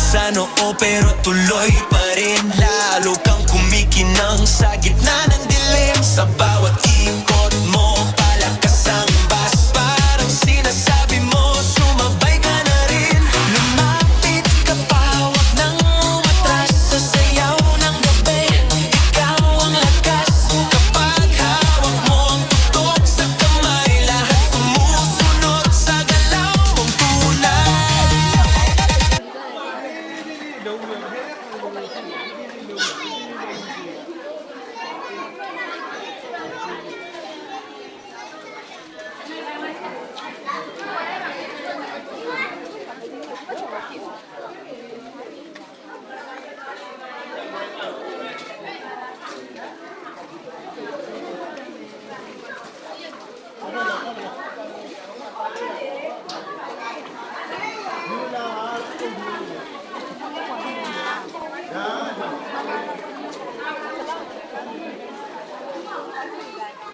sa noo pero tuloy pa rin. Lalo kang kumikinang sa gitna ng dilim. Sa bawat ikot mo, palakas ang bas. Parang sinasabi mo, sumabay ka na rin. Lumapit ka pa, wag nang umatras. Sa sayaw ng gabi, ikaw ang lakas. Kapag hawak mo ang tutok sa kamay, lahat sumusunod sa galaw mong tunay.